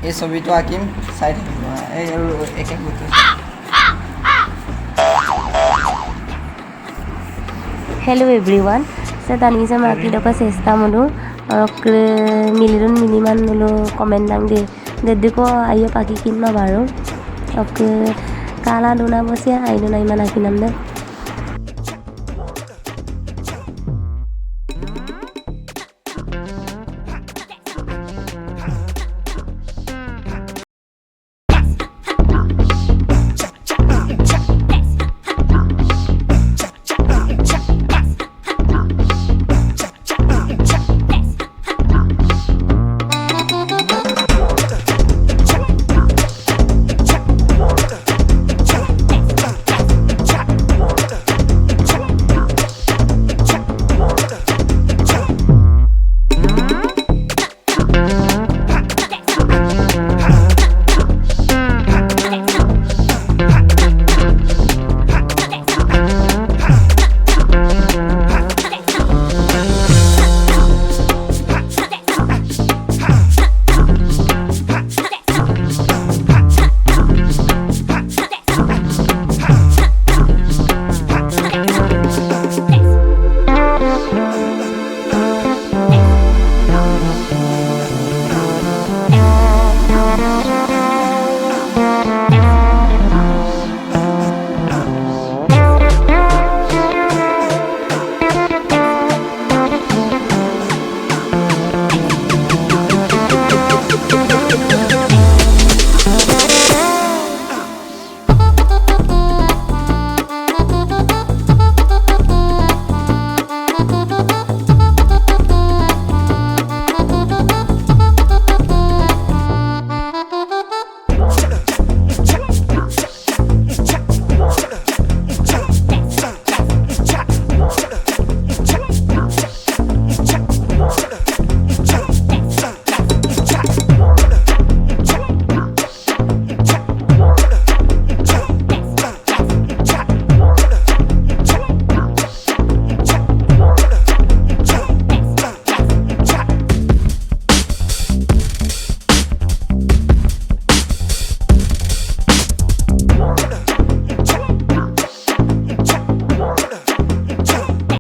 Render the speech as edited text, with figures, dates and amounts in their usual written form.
এই ছবিটো আঁকিম চাই থাকিব এই আৰু একে গুটো Hello everyone. Saya tadi sama aki doka sesta mulu. Orang milirun miliman dulu komen nang de. Jadi ko ayo pagi kin ma baru. Oke kala duna bos ya ayo duna iman aki namda.